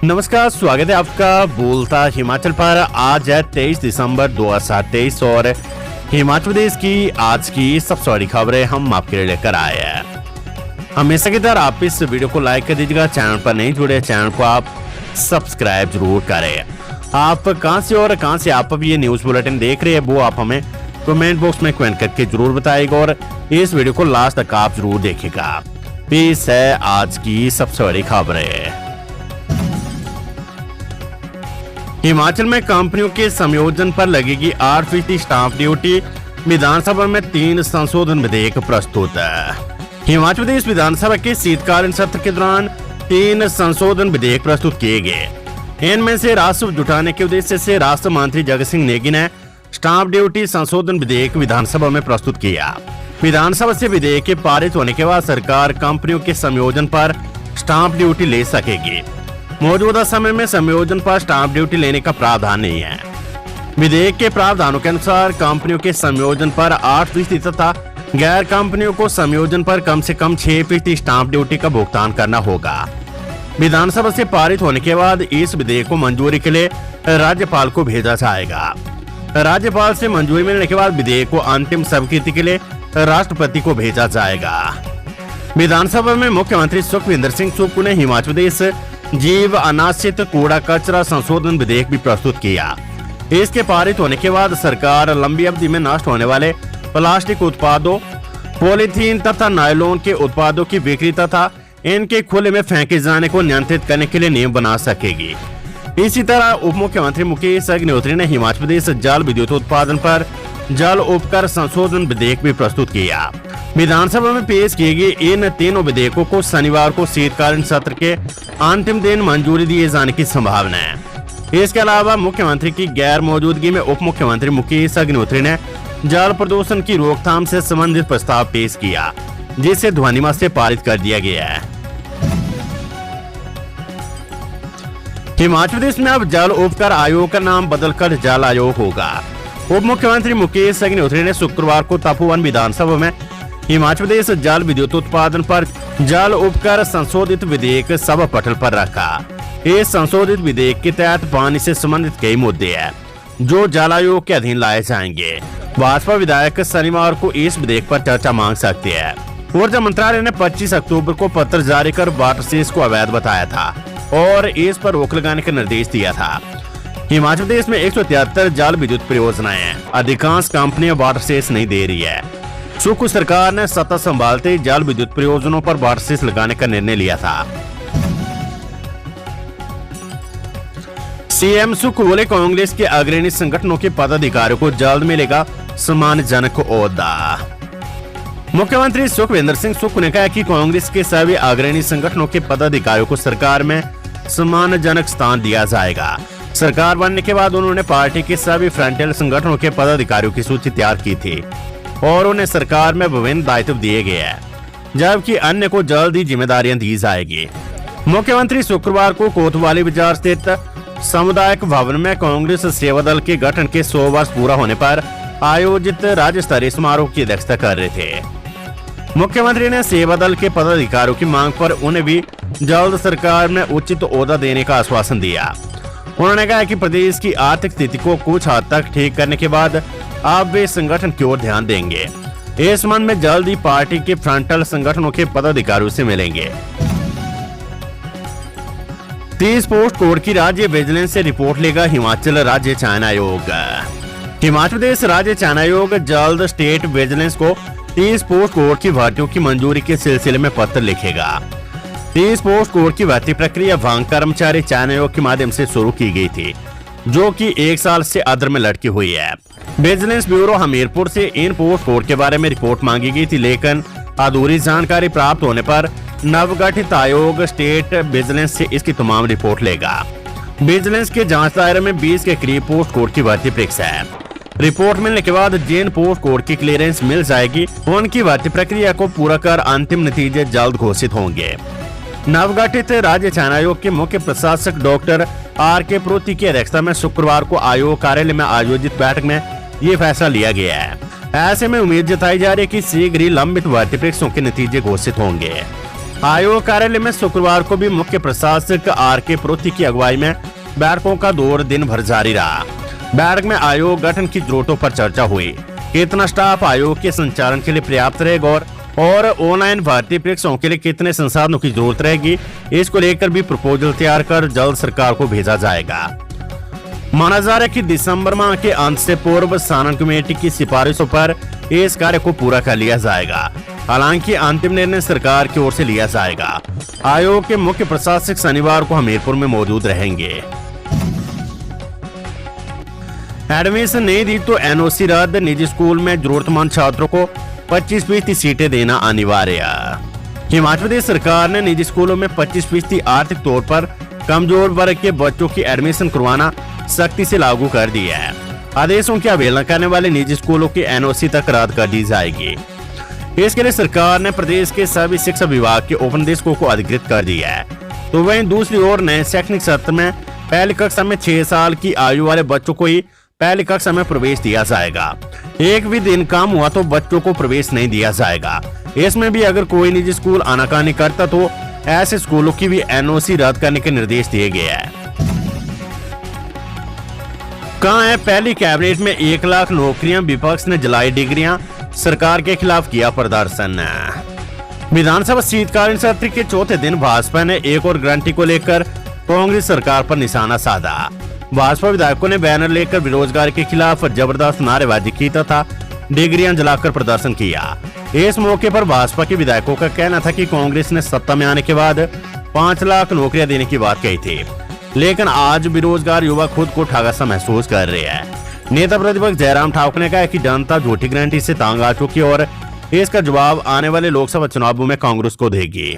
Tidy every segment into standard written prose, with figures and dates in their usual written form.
नमस्कार, स्वागत है आपका बोलता हिमाचल पर। आज है 23 दिसंबर 2023 और हिमाचल प्रदेश की आज की सबसे बड़ी खबरें हम आपके लिए लेकर आए हैं। हमेशा की तरह आप इस वीडियो को लाइक कर दीजिएगा। चैनल पर नहीं जुड़े, चैनल को आप सब्सक्राइब जरूर करें। आप कहां से और कहां से आप अब ये न्यूज बुलेटिन देख रहे हैं वो आप हमें कमेंट बॉक्स में कमेंट करके जरूर बताइएगा और इस वीडियो को लास्ट तक आप जरूर देखिएगा। पेश है आज की सबसे बड़ी खबरें। हिमाचल में कंपनियों के संयोजन पर लगेगी 8% स्टाम्प ड्यूटी। विधानसभा में 3 संशोधन विधेयक प्रस्तुत है। हिमाचल प्रदेश विधानसभा के शीतकालीन सत्र के दौरान 3 संशोधन विधेयक प्रस्तुत किए गए। इनमें से राजस्व जुटाने के उद्देश्य से राष्ट्र मंत्री जगत सिंह नेगी ने स्टाम्प ड्यूटी संशोधन विधेयक विधानसभा में प्रस्तुत किया। विधानसभा से विधेयक के पारित होने के बाद सरकार कंपनियों के संयोजन पर स्टाम्प ड्यूटी ले सकेगी। मौजूदा समय में संयोजन पर स्टाम्प ड्यूटी लेने का प्रावधान नहीं है। विधेयक के प्रावधानों के अनुसार कंपनियों के संयोजन पर 8% तथा गैर कंपनियों को संयोजन पर कम से कम 6% स्टाम्प ड्यूटी का भुगतान करना होगा। विधानसभा से पारित होने के बाद इस विधेयक को मंजूरी के लिए राज्यपाल को भेजा जाएगा। राज्यपाल से मंजूरी मिलने के बाद विधेयक को अंतिम स्वीकृति के लिए राष्ट्रपति को भेजा जाएगा। विधानसभा में मुख्यमंत्री सुखविंदर सिंह सुक्खू ने हिमाचल प्रदेश जीव अनाशित कूड़ा कचरा संशोधन विधेयक भी प्रस्तुत किया। इसके पारित होने के बाद सरकार लंबी अवधि में नष्ट होने वाले प्लास्टिक उत्पादों, पॉलीथीन तथा नायलॉन के उत्पादों की बिक्री तथा इनके खुले में फेंके जाने को नियंत्रित करने के लिए नियम बना सकेगी। इसी तरह उप मुख्यमंत्री मुकेश अग्निहोत्री ने हिमाचल प्रदेश जल विद्युत उत्पादन पर जल उपकर संशोधन विधेयक भी प्रस्तुत किया। विधानसभा में पेश किए गए इन तीनों विधेयकों को शनिवार को शीतकालीन सत्र के अंतिम दिन मंजूरी दिए जाने की संभावना है। इसके अलावा मुख्यमंत्री की गैर मौजूदगी में उप मुख्यमंत्री मुकेश अग्निहोत्री ने जल प्रदूषण की रोकथाम से संबंधित प्रस्ताव पेश किया, जिसे ध्वनिमत से पारित कर दिया गया है। हिमाचल प्रदेश में अब जल उपकर आयोग का नाम बदलकर जल आयोग होगा। उप मुख्यमंत्री मुकेश अग्निहोत्री ने शुक्रवार को तपोवन विधानसभा में हिमाचल प्रदेश जल विद्युत उत्पादन पर जल उपकर संशोधित विधेयक सभा पटल पर रखा। इस संशोधित विधेयक के तहत पानी से संबंधित कई मुद्दे हैं जो जल आयोग के अधीन लाए जाएंगे। भाजपा विधायक शनिवार को इस विधेयक पर चर्चा मांग सकते हैं। ऊर्जा मंत्रालय ने 25 अक्टूबर को पत्र जारी कर वाटरसेस को अवैध बताया था और इस पर रोक लगाने का निर्देश दिया था। हिमाचल प्रदेश में 173 जल विद्युत परियोजनाएं हैं। अधिकांश कंपनियां वाटरसेस नहीं दे रही है। सुक्खू सरकार ने सत्ता संभालते जल विद्युत परियोजनाओं पर वाटरसेस लगाने का निर्णय लिया था। सीएम सुक्खू बोले, कांग्रेस के अग्रणी संगठनों के पदाधिकारियों को जल्द मिलेगा सम्मानजनक ओहदा। मुख्यमंत्री सुखविंदर सिंह सुक्खू ने कहा कि कांग्रेस के सभी अग्रणी संगठनों के पदाधिकारियों को सरकार में सम्मानजनक स्थान दिया जाएगा। सरकार बनने के बाद उन्होंने पार्टी के सभी फ्रंटल संगठनों के पदाधिकारियों की सूची तैयार की थी और उन्हें सरकार में विभिन्न दायित्व दिए गए हैं, जबकि अन्य को जल्द ही जिम्मेदारियां दी जाएगी। मुख्यमंत्री शुक्रवार को कोतवाली बाजार स्थित सामुदायिक भवन में कांग्रेस सेवा दल के गठन के 100 वर्ष पूरा होने पर आयोजित राज्य स्तरीय समारोह की अध्यक्षता कर रहे थे। मुख्यमंत्री ने सेवा दल के पदाधिकारियों की मांग पर उन्हें भी जल्द सरकार में उचित ओहदा देने का आश्वासन दिया। उन्होंने कहा कि प्रदेश की आर्थिक स्थिति को कुछ हद तक ठीक करने के बाद अब वे संगठन की ओर ध्यान देंगे। इस संबंध में जल्द ही पार्टी के फ्रंटल संगठनों के पदाधिकारियों से मिलेंगे। 30 पोस्ट कोड की राज्य विजिलेंस से रिपोर्ट लेगा हिमाचल राज्य चयन आयोग। हिमाचल प्रदेश राज्य चयन आयोग जल्द स्टेट विजिलेंस को 30 पोस्ट कोड की भर्तियों की मंजूरी के सिलसिले में पत्र लिखेगा। 30 पोस्ट कोड की भर्ती प्रक्रिया भांग कर्मचारी चयन आयोग के माध्यम से शुरू की गई थी, जो कि 1 साल से अधर में लटकी हुई है। विजिलेंस ब्यूरो हमीरपुर से इन पोस्ट कोड के बारे में रिपोर्ट मांगी गई थी, लेकिन अधूरी जानकारी प्राप्त होने पर नवगठित आयोग स्टेट विजिलेंस से इसकी तमाम रिपोर्ट लेगा। विजिलेंस के जांच दायरे में 20 के करीब पोस्ट कोड की भर्ती फिक्स है। रिपोर्ट मिलने के बाद जिन पोस्ट कोड की क्लियरेंस मिल जाएगी उनकी भर्ती प्रक्रिया को पूरा कर अंतिम नतीजे जल्द घोषित होंगे। नवगठित राज्य चयन आयोग के मुख्य प्रशासक डॉक्टर आर.के. प्रोती की अध्यक्षता में शुक्रवार को आयोग कार्यालय में आयोजित बैठक में ये फैसला लिया गया है। ऐसे में उम्मीद जताई जा रही है कि शीघ्र ही लंबित भर्ती परीक्षाओं के नतीजे घोषित होंगे। आयोग कार्यालय में शुक्रवार को भी मुख्य प्रशासक आर.के. प्रोथी की अगुवाई में बैठकों का दौर दिन भर जारी रहा। बैठक में आयोग गठन की जरूरतों पर चर्चा हुई, कितना स्टाफ आयोग के संचालन के लिए पर्याप्त रहेगा और ऑनलाइन भर्ती परीक्षाओं के लिए कितने संसाधनों की जरूरत रहेगी, इसको लेकर भी प्रपोजल तैयार कर जल्द सरकार को भेजा जाएगा। माना जा रहा है कि दिसंबर माह के अंत से पूर्व सानन कमेटी की सिफारिशों पर इस कार्य को पूरा कर लिया जाएगा। हालांकि अंतिम निर्णय सरकार की ओर से लिया जाएगा। आयोग के मुख्य प्रशासक शनिवार को हमीरपुर में मौजूद रहेंगे। एडमिशन नहीं दी तो एनओसी रद्द, निजी स्कूल में जरूरतमंद छात्रों को 25% सीटें देना अनिवार्य। हिमाचल प्रदेश सरकार ने निजी स्कूलों में 25% आर्थिक तौर पर कमजोर वर्ग के बच्चों की एडमिशन करवाना सख्ती से लागू कर दिया है। आदेशों की अवहेलना करने वाले निजी स्कूलों की एनओसी तक रद्द कर दी जाएगी। इसके लिए सरकार ने प्रदेश के सभी शिक्षा विभाग के उपनिदेशकों को अधिकृत कर दिया है। तो वहीं दूसरी ओर नए शैक्षणिक सत्र में पहली कक्षा में 6 साल की आयु वाले बच्चों को ही पहली कक्षा में प्रवेश दिया जाएगा। एक भी दिन कम हुआ तो बच्चों को प्रवेश नहीं दिया जाएगा। इसमें भी अगर कोई निजी स्कूल आनाकानी करता तो ऐसे स्कूलों की भी एनओसी रद्द करने के निर्देश दिए गए हैं। कहां है पहली कैबिनेट में 1 लाख नौकरियां, विपक्ष ने जलाई डिग्रियां, सरकार के खिलाफ किया प्रदर्शन। विधानसभा शीतकालीन सत्र के चौथे दिन भाजपा ने एक और गारंटी को लेकर कांग्रेस सरकार पर निशाना साधा। भाजपा विधायकों ने बैनर लेकर बेरोजगारी के खिलाफ जबरदस्त नारेबाजी की तथा डिग्रियां जलाकर प्रदर्शन किया। इस मौके पर भाजपा के विधायकों का कहना था कि कांग्रेस ने सत्ता में आने के बाद 5 लाख नौकरियां देने की बात कही थी, लेकिन आज बेरोजगार युवा खुद को ठगा सा महसूस कर रहे हैं। नेता प्रतिपक्ष जयराम ठाकुर ने कहा कि जनता झूठी गारंटी से तांग आ चुकी है और इसका जवाब आने वाले लोकसभा चुनावों में कांग्रेस को देगी।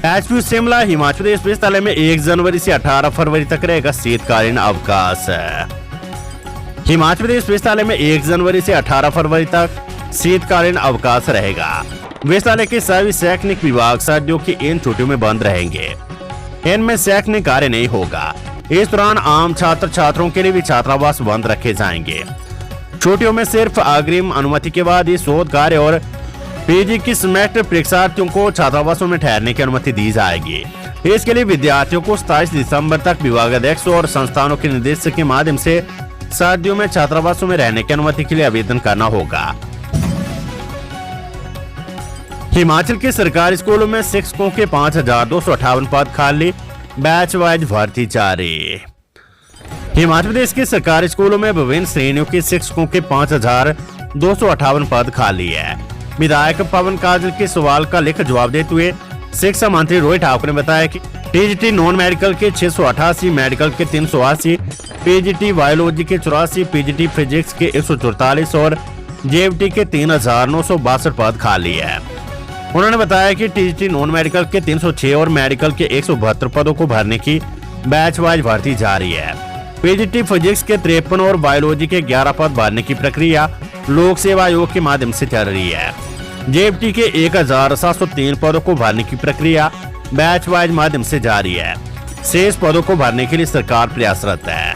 एचपीयू शिमला हिमाचल प्रदेश विश्वविद्यालय में 1 जनवरी से 18 फरवरी तक रहेगा शीतकालीन अवकाश। हिमाचल प्रदेश विश्वविद्यालय में 1 जनवरी से 18 फरवरी तक शीतकालीन अवकाश रहेगा। विश्वविद्यालय के सभी शैक्षणिक विभाग सर्दियों की इन छुट्टियों में बंद रहेंगे। इनमें शैक्षणिक कार्य नहीं होगा। इस दौरान आम छात्र छात्राओं के लिए भी छात्रावास बंद रखे जाएंगे। छुट्टियों में सिर्फ अग्रिम अनुमति के बाद ही शोध कार्य और पीजी की सेमेस्टर परीक्षार्थियों को छात्रावासों में ठहरने की अनुमति दी जाएगी। इसके लिए विद्यार्थियों को 27 दिसंबर तक विभागाध्यक्ष और संस्थानों के निदेशक के माध्यम से सर्दियों में छात्रावासों में रहने की अनुमति के लिए आवेदन करना होगा। हिमाचल के सरकारी स्कूलों में शिक्षकों के 5,258 पद खाली, बैच वाइज भर्ती जारी। हिमाचल प्रदेश के सरकारी स्कूलों में विभिन्न श्रेणियों के शिक्षकों के 5,258 पद खाली है। विधायक पवन काजल के सवाल का लिखित जवाब देते हुए शिक्षा मंत्री रोहित ठाकुर ने बताया कि टीजीटी नॉन मेडिकल के 688, मेडिकल के 380, पीजीटी बायोलॉजी के 84, पीजीटी फिजिक्स के 144 और जेएफटी के 3,962 पद खाली है। उन्होंने बताया कि टीजीटी नॉन मेडिकल के 306 और मेडिकल के 172 पदों को भरने की बैच वाइज भर्ती जारी है। पीजीटी फिजिक्स के 53 और बायोलॉजी के 11 पद भरने की प्रक्रिया लोक सेवा आयोग के माध्यम से चल रही है। जेएफटी के 1,703 पदों को भरने की प्रक्रिया बैच वाइज माध्यम से जारी है। शेष पदों को भरने के लिए सरकार प्रयासरत है।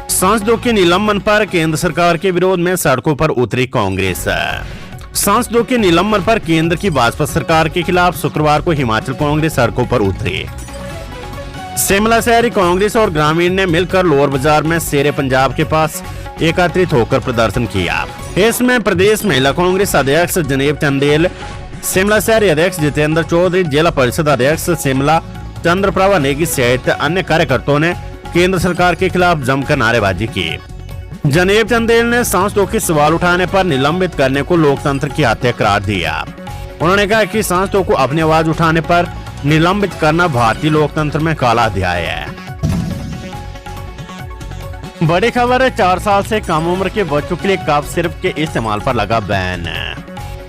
सांसदों के निलंबन पर केंद्र सरकार के विरोध में सड़कों पर उतरी कांग्रेस। सांसदों के निलंबन पर केंद्र की भाजपा सरकार के खिलाफ शुक्रवार को हिमाचल कांग्रेस सड़कों पर उतरी। शिमला शहरी कांग्रेस और ग्रामीण ने मिलकर लोअर बाजार में शेरे पंजाब के पास एकत्रित होकर प्रदर्शन किया। इसमें प्रदेश महिला कांग्रेस अध्यक्ष जनेब चंदेल, शिमला शहरी अध्यक्ष जितेंद्र चौधरी, जिला परिषद अध्यक्ष शिमला चंद्रप्रभा नेगी सहित अन्य कार्यकर्ताओं ने केंद्र सरकार के खिलाफ जमकर नारेबाजी की। जनेब चंदेल ने सांसदों के सवाल उठाने पर निलंबित करने को लोकतंत्र की हत्या करार दिया। उन्होंने कहा कि सांसदों को अपनी आवाज उठाने पर निलंबित करना भारतीय लोकतंत्र में काला अध्याय है। बड़ी खबर है, 4 साल से कम उम्र के बच्चों के लिए कफ सिरप के इस्तेमाल पर लगा बैन।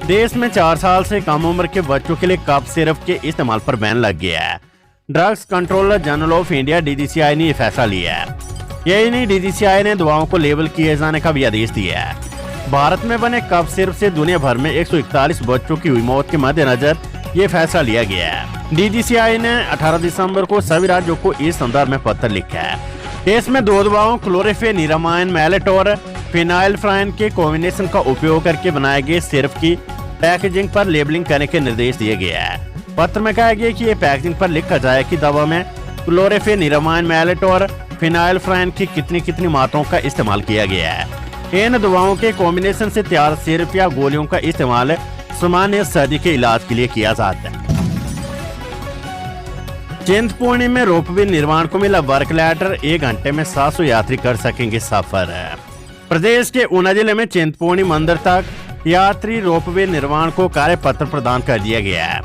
देश में 4 साल से कम उम्र के बच्चों के लिए कफ सिरप के इस्तेमाल पर बैन लग गया है। Drugs controller general of India DGCI ने यह फैसला लिया है। यही नहीं, DGCI ने दवाओं को लेबल किए जाने का भी आदेश दिया है। भारत में बने कफ सिरप से दुनिया भर में 141 बच्चों की हुई मौत के मद्देनजर ये फैसला लिया गया है। DGCI ने 18 दिसंबर को सभी राज्यों को इस संदर्भ में पत्र लिखा है। इसमें 2 दवाओं क्लोरेफेनिरामाइन मैलेट और फिनाइलफ्राइन के कॉम्बिनेशन का उपयोग करके बनाए गए सिरप की पैकेजिंग पर लेबलिंग करने के निर्देश दिए गए हैं। पत्र में कहा गया कि ये पैकेजिंग पर लिखा जाए कि दवा में क्लोरेफेनिरामाइन मैलेट और फिनाइलफ्राइन की कितनी मात्राओं का इस्तेमाल किया गया है। इन दवाओं के कॉम्बिनेशन से तैयार सिरप या गोलियों का इस्तेमाल सामान्य सर्दी के इलाज के लिए किया जाता है। चिंतपूर्णी में रोपवे निर्माण को मिला वर्क लेटर, 1 घंटे में 700 यात्री कर सकेंगे सफर। प्रदेश के ऊना जिले में चिंतपूर्णी मंदिर तक यात्री रोपवे निर्माण को कार्य पत्र प्रदान कर दिया गया है।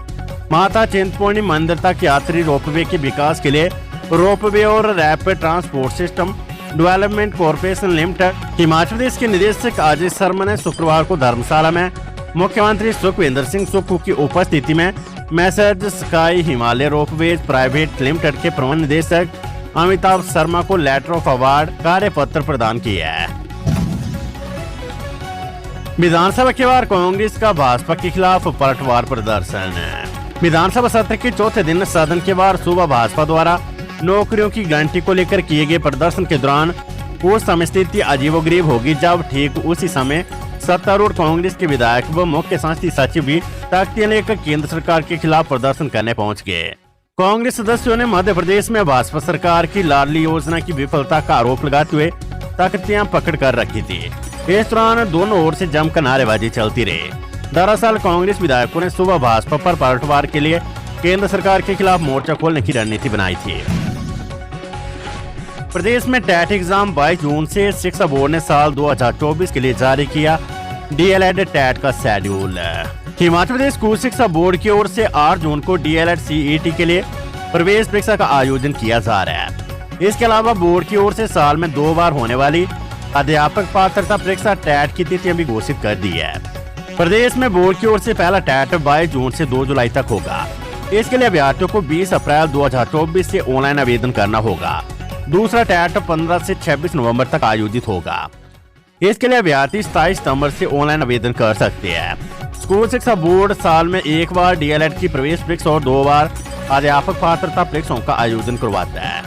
माता चिंतपूर्णी मंदिर तक यात्री रोपवे के विकास के लिए रोपवे और rapid transport system development corporation limited Himachal Pradesh के निदेशक अजय शर्मा ने शुक्रवार को धर्मशाला में मुख्यमंत्री सुखविंदर सिंह सुक्खू की उपस्थिति में message sky Himalaya ropeways private limited के प्रबंध निदेशक अमिताभ शर्मा को लेटर ऑफ अवार्ड कार्य पत्र प्रदान किया है। विधानसभा के बाहर कांग्रेस का भाजपा के खिलाफ पलटवार प्रदर्शन। विधानसभा सत्र के चौथे दिन सदन के बाहर सुबह भाजपा द्वारा नौकरियों की गारंटी को लेकर किए गए प्रदर्शन के दौरान उस समय स्थिति अजीबोगरीब होगी जब ठीक उसी समय सत्तारूढ़ कांग्रेस के विधायक व मुख्य संसदीय सचिव भी तख्तियां लेकर केंद्र सरकार के खिलाफ प्रदर्शन करने पहुंच गए। कांग्रेस सदस्यों ने मध्य प्रदेश में भाजपा सरकार की लाडली योजना की विफलता का आरोप लगाते हुए तख्तियां पकड़ कर रखी थी। इस दौरान दोनों ओर से जमकर नारेबाजी चलती रही। दरअसल कांग्रेस विधायकों ने सुबह भाजपा पर पलटवार के लिए केंद्र सरकार के खिलाफ मोर्चा खोलने की रणनीति बनाई थी। प्रदेश में टेट एग्जाम 22 जून से शिक्षा बोर्ड ने साल 2024 के लिए जारी किया डीएलएड टेट का शेड्यूल। हिमाचल प्रदेश स्कूल शिक्षा बोर्ड की ओर से 8 जून को डीएलएड सीईटी के लिए प्रवेश परीक्षा का आयोजन किया जा रहा है। इसके अलावा बोर्ड की ओर से साल में 2 बार होने वाली अध्यापक पात्रता परीक्षा टेट की तिथियां भी घोषित कर दी है। प्रदेश में बोर्ड की ओर से पहला टेट 22 जून से 2 जुलाई तक होगा। इसके लिए अभ्यर्थियों को 20 अप्रैल 2024 से ऑनलाइन आवेदन करना होगा। दूसरा टेट 15 से 26 नवंबर तक आयोजित होगा। इसके लिए अभ्यर्थी 27 सितंबर से ऑनलाइन आवेदन कर सकते हैं। स्कूल शिक्षा बोर्ड साल में 1 बार डीएलएड की प्रवेश परीक्षा और 2 बार अध्यापक पात्रता परीक्षाओं का आयोजन करवाता है।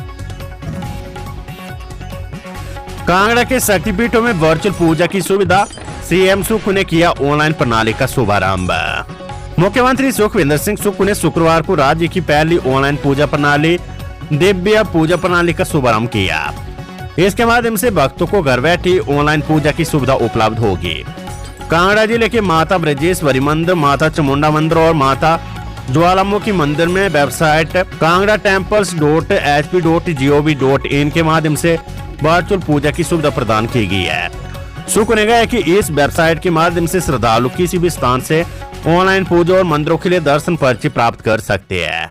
कांगड़ा के शक्तिपीठों में वर्चुअल पूजा की सुविधा, सीएम सुक्खू ने किया ऑनलाइन प्रणाली का शुभारंभ। मुख्यमंत्री सुखविंदर सिंह सुक्खू ने शुक्रवार को राज्य की पहली ऑनलाइन पूजा प्रणाली दिव्य पूजा प्रणाली का शुभारंभ किया। इसके माध्यम से भक्तों को घर बैठे ऑनलाइन पूजा की सुविधा उपलब्ध होगी। कांगड़ा जिले के माता ब्रजेश्वरी मंदिर, माता चामुंडा मंदिर और माता ज्वालामुखी मंदिर में वेबसाइट kangdatemples.hp.gov.in के माध्यम से वर्चुअल पूजा की सुविधा प्रदान की गई है। सुक्खू ने कहा कि इस वेबसाइट के माध्यम से श्रद्धालु किसी भी स्थान से ऑनलाइन पूजा और मंदिरों के लिए दर्शन पर्ची प्राप्त कर सकते हैं।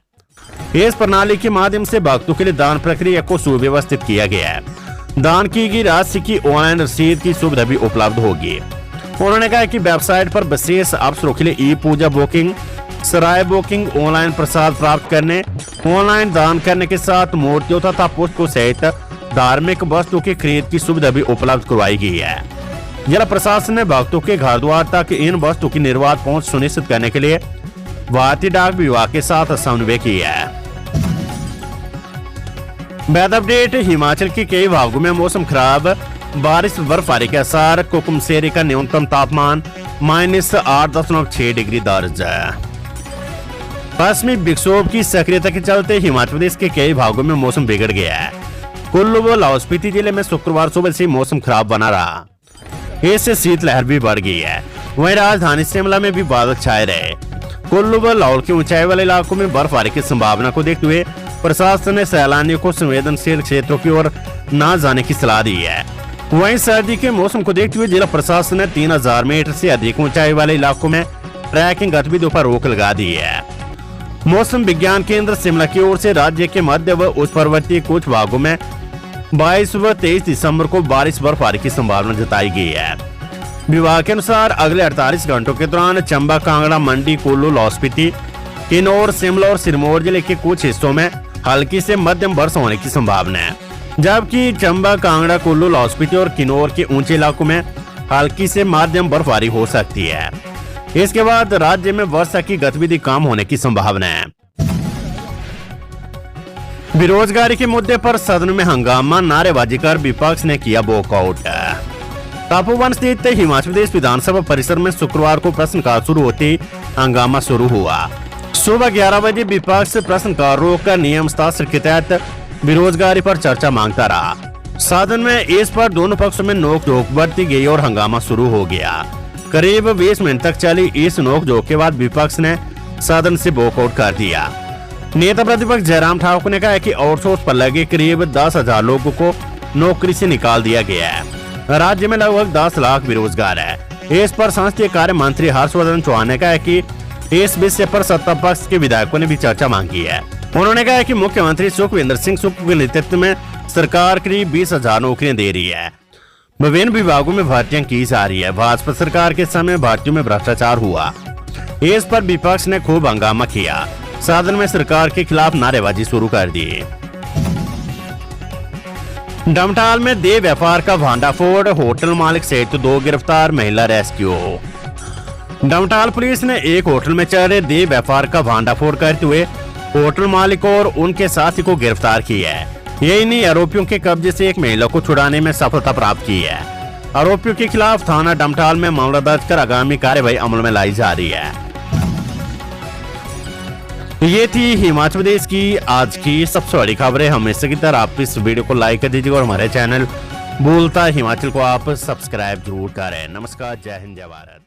इस प्रणाली के माध्यम से भक्तों के लिए दान प्रक्रिया को सुव्यवस्थित किया गया है। दान की गई राशि की ऑनलाइन रसीद की सुविधा भी उपलब्ध होगी। उन्होंने कहा कि वेबसाइट पर विशेष अवसरों के लिए ई पूजा बुकिंग, सराय बुकिंग, ऑनलाइन प्रसाद प्राप्त करने, ऑनलाइन दान करने के साथ मूर्तियों तथा पुष्पों सहित धार्मिक वस्तुओं की खरीद की सुविधा भी उपलब्ध करवाई गई है। जिला प्रशासन ने भक्तों के घर द्वार तक इन वस्तुओं की निर्बाध पहुंच सुनिश्चित करने के लिए भारतीय डाक विभाग के साथ समन्वय किया है। Weather update. हिमाचल के कई भागों में मौसम खराब, बारिश बर्फबारी के आसार। कुकुमसेरी का न्यूनतम तापमान -8.6 डिग्री दर्ज। पश्चिमी विक्षोभ की सक्रियता के चलते हिमाचल प्रदेश के कई भागों में मौसम बिगड़ गया है। कुल्लू व लाहौल स्पीति जिले में शुक्रवार सुबह से मौसम खराब बना रहा। इससे शीतलहर भी बढ़ गई है। वहीं राजधानी शिमला में भी बादल छाए रहे। कुल्लू व लाहौल के ऊंचाई वाले इलाकों में बर्फबारी की संभावना को देखते हुए प्रशासन ने सैलानियों को संवेदनशील क्षेत्रों की ओर न जाने की सलाह दी है। वहीं सर्दी के मौसम को देखते हुए जिला प्रशासन ने 3000 मीटर से अधिक ऊंचाई वाले इलाकों में ट्रैकिंग गतिविधियों पर रोक लगा दी है। मौसम विज्ञान केंद्र शिमला की ओर से राज्य के मध्य व उस पर्वतीय कुछ भागों में 22 व 23 दिसंबर को बारिश बर्फबारी की संभावना जताई गई है। विभाग के अनुसार अगले 48 घंटों के दौरान चंबा, कांगड़ा, मंडी, कुल्लू, लाहौल स्पीति, किन्नौर, शिमला और सिरमौर जिले के कुछ हिस्सों में हल्की से मध्यम वर्षा होने की संभावना है, जबकि चंबा, कांगड़ा, कुल्लू, लाहौल स्पीति और किन्नौर के ऊंचे इलाकों में हल्की से मध्यम बर्फबारी हो सकती है। इसके बाद राज्य में वर्षा की गतिविधि कम होने की संभावना है। बेरोजगारी के मुद्दे पर सदन में हंगामा, नारेबाजी कर विपक्ष ने किया वॉकआउट। टापोवन स्थित हिमाचल प्रदेश विधानसभा परिसर में शुक्रवार को प्रश्नकाल शुरू होते ही हंगामा शुरू हुआ। सुबह 11 बजे विपक्ष प्रश्नकारों का नियम शास्त्र के तहत बेरोजगारी पर चर्चा मांगता रहा। सदन में इस पर दोनों पक्षों में नोक-झोंक बढ़ती गई और हंगामा शुरू हो गया। करीब 20 मिनट तक चली इस नोक-झोंक के बाद विपक्ष ने सदन से वॉकआउट कर दिया। नेता प्रतिपक्ष जयराम ठाकुर ने कहा कि आउटसोर्स पर लगे करीब 10,000 लोगों को नौकरी से निकाल दिया गया है। राज्य में लगभग 10 लाख बेरोजगार है। इस पर संसदीय कार्य मंत्री हर्षवर्धन चौहान ने कहा कि इस विषय पर सत्ता पक्ष के विधायकों ने भी चर्चा मांगी है। उन्होंने कहा कि मुख्यमंत्री सुखविंदर सिंह सुक्खू के नेतृत्व में सरकार करीब 20,000 नौकरियां दे रही है। विभिन्न विभागों में भर्तियां की जा रही है। भाजपा सरकार के समय भर्तियों में भ्रष्टाचार हुआ। इस पर विपक्ष ने खूब हंगामा किया। सदन में सरकार के खिलाफ नारेबाजी शुरू कर दी। डमटाल में देह व्यापार का भांडाफोड़, होटल मालिक सहित 2 गिरफ्तार, महिला रेस्क्यू। डमटाल पुलिस ने एक होटल में चल रहे देह व्यापार का भांडाफोड़ करते हुए होटल मालिक और उनके साथी को गिरफ्तार किया है। यही नहीं, आरोपियों के कब्जे से एक महिला को छुड़ाने में सफलता प्राप्त की है। आरोपियों के खिलाफ थाना डमटाल में मामला दर्ज कर आगामी कार्यवाही अमल में लाई जा रही है। ये थी हिमाचल प्रदेश की आज की सबसे बड़ी खबरें। हमेशा की तरह आप इस वीडियो को लाइक कर दीजिएगा और हमारे चैनल बोलता हिमाचल को आप सब्सक्राइब जरूर करें। नमस्कार, जय हिंद, जय भारत।